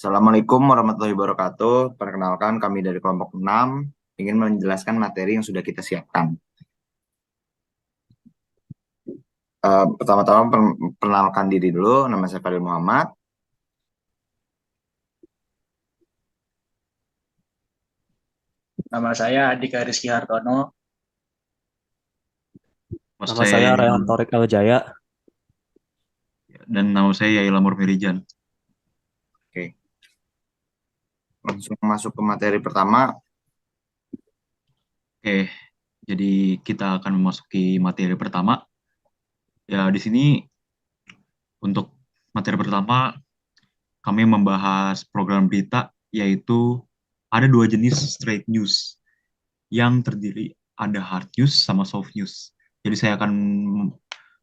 Assalamualaikum warahmatullahi wabarakatuh. Perkenalkan kami dari kelompok 6 ingin menjelaskan materi yang sudah kita siapkan. Pertama-tama perkenalkan diri dulu, nama saya Fadil Muhammad. Nama saya Andika Rizky Hartono. Nama Nama saya saya Yail, Ryan Torik Wijaya. dan nama saya Yail Mirijan. Oke, langsung masuk ke materi pertama. Oke, jadi kita akan memasuki materi pertama. Ya, di sini untuk materi pertama kami membahas program berita, yaitu ada dua jenis straight news yang terdiri ada hard news sama soft news. Jadi saya akan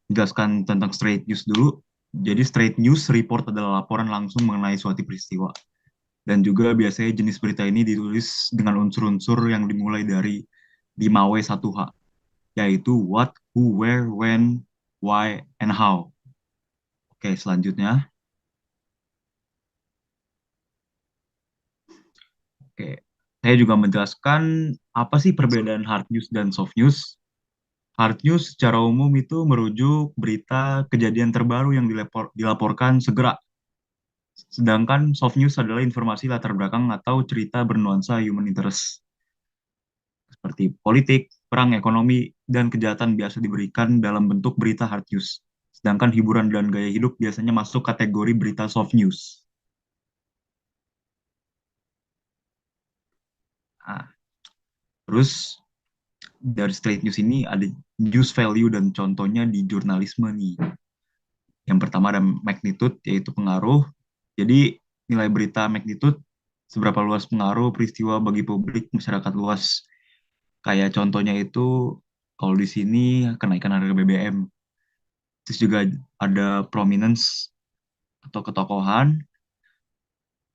menjelaskan tentang straight news dulu. Jadi straight news report adalah laporan langsung mengenai suatu peristiwa. Dan juga biasanya jenis berita ini ditulis dengan unsur-unsur yang dimulai dari 5W1H, yaitu what, who, where, when, why, and how. Oke, selanjutnya. Oke, saya juga menjelaskan apa sih perbedaan hard news dan soft news. Hard news secara umum itu merujuk berita kejadian terbaru yang dilaporkan segera. Sedangkan soft news adalah informasi latar belakang atau cerita bernuansa human interest. Seperti politik, perang ekonomi, dan kejahatan biasa diberikan dalam bentuk berita hard news. Sedangkan hiburan dan gaya hidup biasanya masuk kategori berita soft news. Nah, terus dari straight news ini ada news value dan contohnya di jurnalisme nih. Yang pertama ada magnitude, yaitu pengaruh. Jadi nilai berita magnitude, seberapa luas pengaruh peristiwa bagi publik masyarakat luas. Kayak contohnya itu kalau di sini kenaikan harga BBM. Terus juga ada prominence atau ketokohan,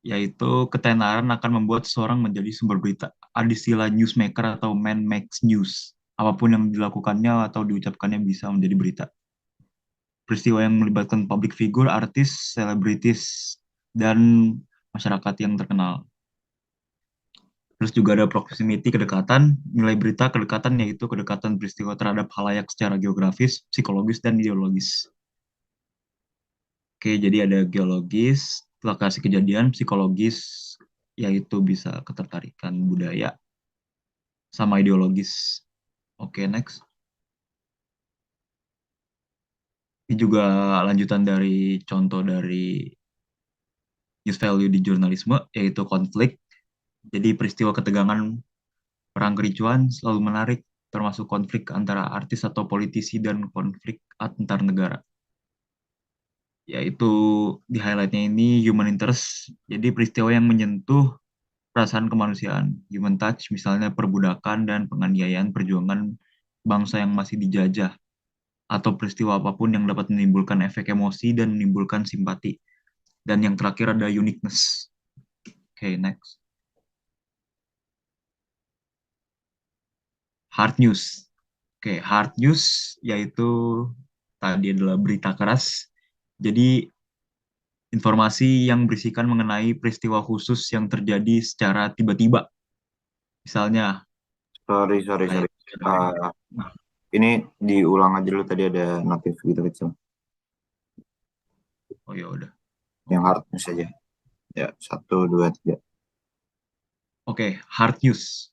yaitu ketenaran akan membuat seseorang menjadi sumber berita. Ada istilah newsmaker atau man makes news. Apapun yang dilakukannya atau diucapkannya bisa menjadi berita. Peristiwa yang melibatkan public figure, artis, selebritis, dan masyarakat yang terkenal. Terus juga ada proximity, kedekatan. Nilai berita kedekatan yaitu kedekatan peristiwa terhadap halayak secara geografis, psikologis, dan ideologis. Oke, jadi ada geologis, lokasi kejadian, psikologis, yaitu bisa ketertarikan budaya, sama ideologis. Oke, next. Ini juga lanjutan dari contoh dari news value di jurnalisme, yaitu konflik. Jadi peristiwa ketegangan, perang kericuan selalu menarik, termasuk konflik antara artis atau politisi dan konflik antar negara. Yaitu di highlightnya ini human interest, jadi peristiwa yang menyentuh perasaan kemanusiaan, human touch, misalnya perbudakan dan penganiayaan perjuangan bangsa yang masih dijajah, atau peristiwa apapun yang dapat menimbulkan efek emosi dan menimbulkan simpati. Dan yang terakhir ada uniqueness. Oke, next. Hard news. Oke, hard news yaitu tadi adalah berita keras. Jadi informasi yang berisikan mengenai peristiwa khusus yang terjadi secara tiba-tiba. Misalnya Sorry, sorry, kayak sorry. Uh, ini diulang aja dulu, tadi ada notif gitu kecil. oh ya udah. Yang Oke. hard news aja. Ya, 1, 2, 3. Oke, hard news.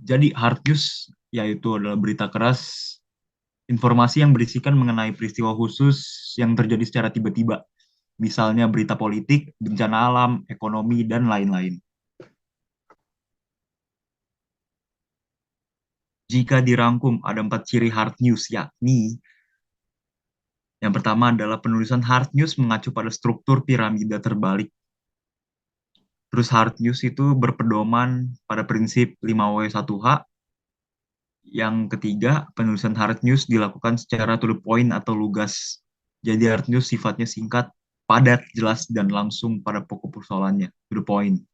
Jadi hard news yaitu adalah berita keras, informasi yang berisikan mengenai peristiwa khusus yang terjadi secara tiba-tiba. Misalnya berita politik, bencana alam, ekonomi, dan lain-lain. Jika dirangkum, ada 4 ciri hard news, yakni yang pertama adalah penulisan hard news mengacu pada struktur piramida terbalik. Terus hard news itu berpedoman pada prinsip 5W1H. Yang ketiga, penulisan hard news dilakukan secara to the point atau lugas. Jadi hard news sifatnya singkat, padat, jelas, dan langsung pada pokok persoalannya, to the point.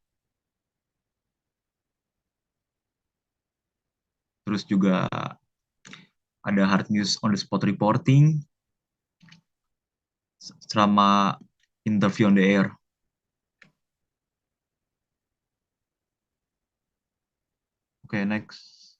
Terus juga ada hard news on the spot reporting selama interview on the air. Oke, next.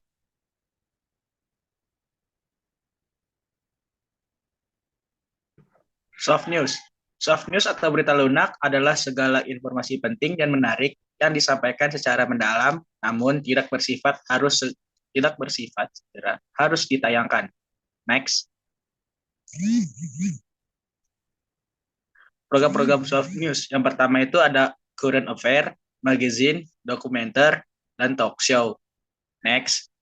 Soft news. Soft news atau berita lunak adalah segala informasi penting dan menarik yang disampaikan secara mendalam, namun tidak bersifat segera, harus ditayangkan. Next. Program-program soft news. Yang pertama itu ada current affair, magazine, dokumenter, dan talk show. Next.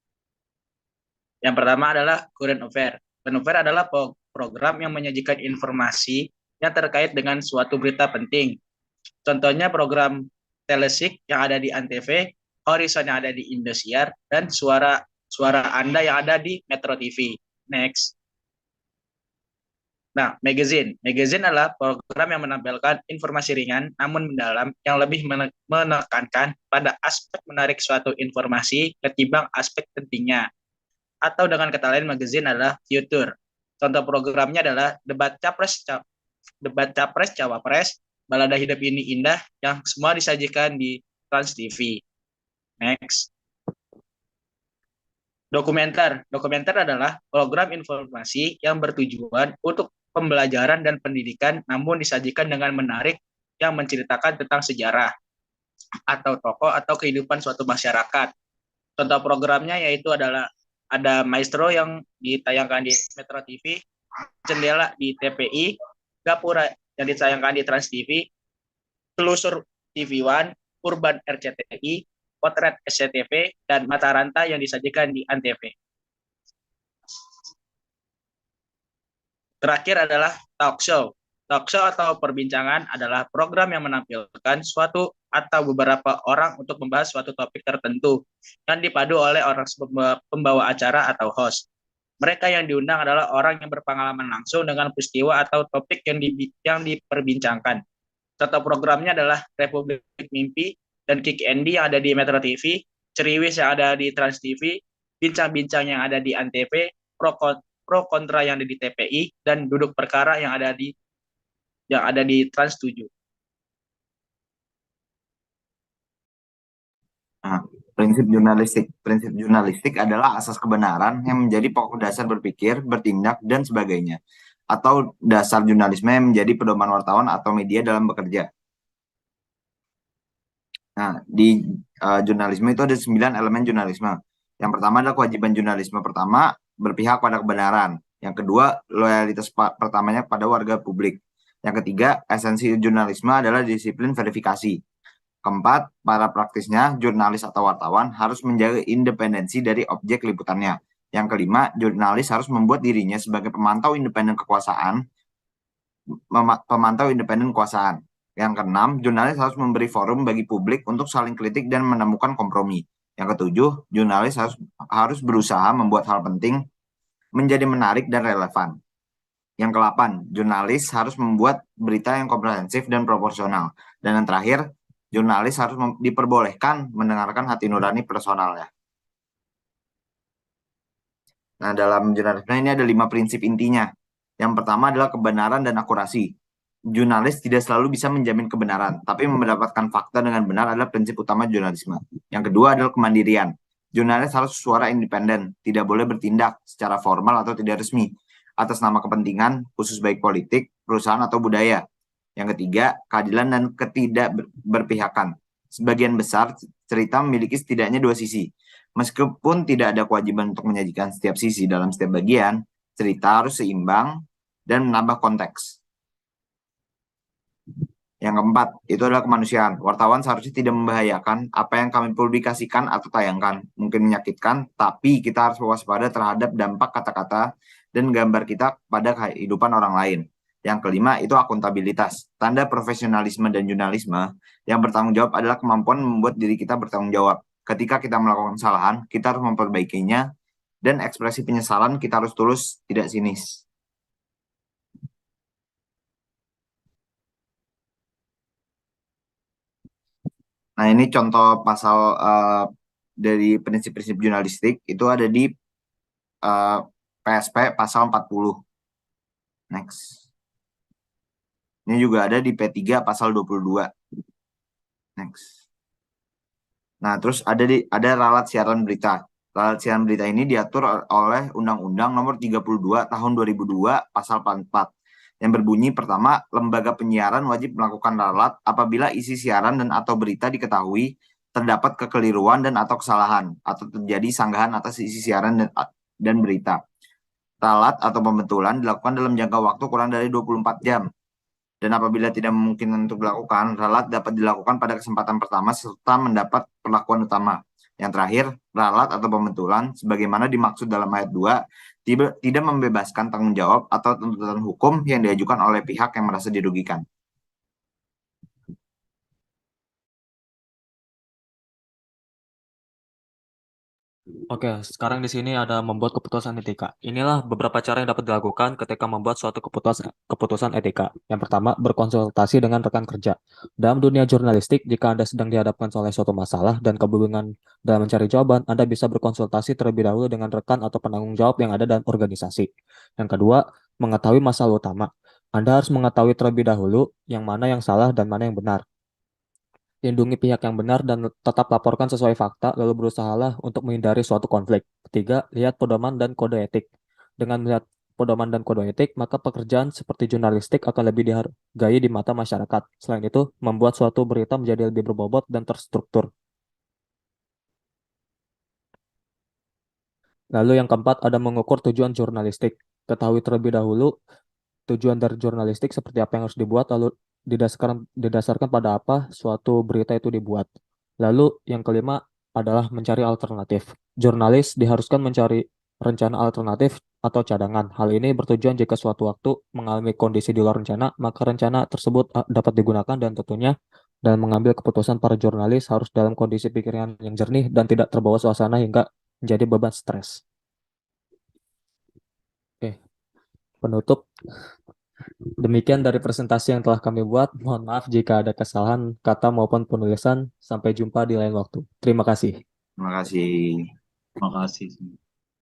Yang pertama adalah current affair. Current affair adalah program yang menyajikan informasi yang terkait dengan suatu berita penting. Contohnya program Telesik yang ada di Antv, Horizon yang ada di Indosiar, dan suara Anda yang ada di Metro TV. Next. Nah, magazine. Magazine adalah program yang menampilkan informasi ringan namun mendalam yang lebih menekankan pada aspek menarik suatu informasi ketimbang aspek pentingnya. Atau dengan kata lain, magazine adalah future. Contoh programnya adalah debat capres cawapres, balada hidup ini indah, yang semua disajikan di Trans TV. Next. Dokumenter adalah program informasi yang bertujuan untuk pembelajaran dan pendidikan, namun disajikan dengan menarik yang menceritakan tentang sejarah atau tokoh atau kehidupan suatu masyarakat. Contoh programnya yaitu adalah ada Maestro yang ditayangkan di Metro TV, Jendela di TPI, Gapura yang ditayangkan di Trans TV, Telusur TV One, Urban RCTI, Potret SCTV, dan Mata Rantai yang disajikan di Antv. Terakhir adalah talk show. Talk show atau perbincangan adalah program yang menampilkan suatu atau beberapa orang untuk membahas suatu topik tertentu yang dipadu oleh orang pembawa acara atau host. Mereka yang diundang adalah orang yang berpengalaman langsung dengan peristiwa atau topik yang diperbincangkan. Contoh programnya adalah Republik Mimpi dan Kick Andy yang ada di Metro TV, Ceriwis yang ada di Trans TV, Bincang-bincang yang ada di Antv, Pro Kontra yang ada di TPI, dan Duduk Perkara yang ada di Trans 7. Nah, prinsip jurnalistik adalah asas kebenaran yang menjadi pokok dasar berpikir, bertindak, dan sebagainya. Atau dasar jurnalisme yang menjadi pedoman wartawan atau media dalam bekerja. Nah, di jurnalisme itu ada 9 elemen jurnalisme. Yang pertama adalah kewajiban jurnalisme. Pertama, berpihak pada kebenaran. Yang kedua, loyalitas pertamanya pada warga publik. Yang ketiga, esensi jurnalisme adalah disiplin verifikasi. Keempat, para praktisnya, jurnalis atau wartawan harus menjaga independensi dari objek liputannya. Yang kelima, jurnalis harus membuat dirinya sebagai pemantau independen kekuasaan. Yang keenam, jurnalis harus memberi forum bagi publik untuk saling kritik dan menemukan kompromi. Yang ketujuh, jurnalis harus berusaha membuat hal penting menjadi menarik dan relevan. Yang ke-8, jurnalis harus membuat berita yang komprehensif dan proporsional. Dan yang terakhir, jurnalis harus diperbolehkan mendengarkan hati nurani personalnya. Nah, dalam jurnalisme ini ada 5 prinsip intinya. Yang pertama adalah kebenaran dan akurasi. Jurnalis tidak selalu bisa menjamin kebenaran, tapi mendapatkan fakta dengan benar adalah prinsip utama jurnalisme. Yang kedua adalah kemandirian. Jurnalis harus suara independen, tidak boleh bertindak secara formal atau tidak resmi atas nama kepentingan, khusus baik politik, perusahaan, atau budaya. Yang ketiga, keadilan dan ketidakberpihakan. Sebagian besar cerita memiliki setidaknya 2 sisi. Meskipun tidak ada kewajiban untuk menyajikan setiap sisi dalam setiap bagian, cerita harus seimbang dan menambah konteks. Yang keempat, itu adalah kemanusiaan. Wartawan seharusnya tidak membahayakan apa yang kami publikasikan atau tayangkan. Mungkin menyakitkan, tapi kita harus waspada terhadap dampak kata-kata dan gambar kita pada kehidupan orang lain. Yang kelima, itu akuntabilitas. Tanda profesionalisme dan jurnalisme yang bertanggung jawab adalah kemampuan membuat diri kita bertanggung jawab. Ketika kita melakukan kesalahan, kita harus memperbaikinya, dan ekspresi penyesalan kita harus tulus, tidak sinis. Nah, ini contoh pasal dari prinsip-prinsip jurnalistik, itu ada di PSP pasal 40. Next. Ini juga ada di P3 pasal 22. Next. Nah, terus ada ralat siaran berita. Ralat siaran berita ini diatur oleh Undang-Undang Nomor 32 Tahun 2002 Pasal 44 yang berbunyi pertama, lembaga penyiaran wajib melakukan ralat apabila isi siaran dan atau berita diketahui terdapat kekeliruan dan atau kesalahan atau terjadi sanggahan atas isi siaran dan berita. Ralat atau pembetulan dilakukan dalam jangka waktu kurang dari 24 jam. Dan apabila tidak memungkinkan untuk dilakukan, ralat dapat dilakukan pada kesempatan pertama serta mendapat perlakuan utama. Yang terakhir, ralat atau pembetulan, sebagaimana dimaksud dalam ayat 2, tidak membebaskan tanggung jawab atau tuntutan hukum yang diajukan oleh pihak yang merasa dirugikan. Oke, sekarang di sini ada membuat keputusan etika. Inilah beberapa cara yang dapat dilakukan ketika membuat suatu keputusan etika. Yang pertama, berkonsultasi dengan rekan kerja. Dalam dunia jurnalistik, jika Anda sedang dihadapkan oleh suatu masalah dan kebingungan dalam mencari jawaban, Anda bisa berkonsultasi terlebih dahulu dengan rekan atau penanggung jawab yang ada dalam organisasi. Yang kedua, mengetahui masalah utama. Anda harus mengetahui terlebih dahulu yang mana yang salah dan mana yang benar. Lindungi pihak yang benar dan tetap laporkan sesuai fakta, lalu berusahalah untuk menghindari suatu konflik. Ketiga, lihat pedoman dan kode etik. Dengan melihat pedoman dan kode etik, maka pekerjaan seperti jurnalistik akan lebih dihargai di mata masyarakat. Selain itu, membuat suatu berita menjadi lebih berbobot dan terstruktur. Lalu yang keempat, ada mengukur tujuan jurnalistik. Ketahui terlebih dahulu tujuan dari jurnalistik seperti apa yang harus dibuat, lalu didasarkan pada apa suatu berita itu dibuat. Lalu yang kelima adalah mencari alternatif. Jurnalis diharuskan mencari rencana alternatif atau cadangan. Hal ini bertujuan jika suatu waktu mengalami kondisi di luar rencana, maka rencana tersebut dapat digunakan dan tentunya dalam mengambil keputusan para jurnalis harus dalam kondisi pikiran yang jernih dan tidak terbawa suasana hingga menjadi beban stres. Oke, penutup. Demikian dari presentasi yang telah kami buat. Mohon maaf jika ada kesalahan kata maupun penulisan. Sampai jumpa di lain waktu. Terima kasih. Terima kasih. Terima kasih.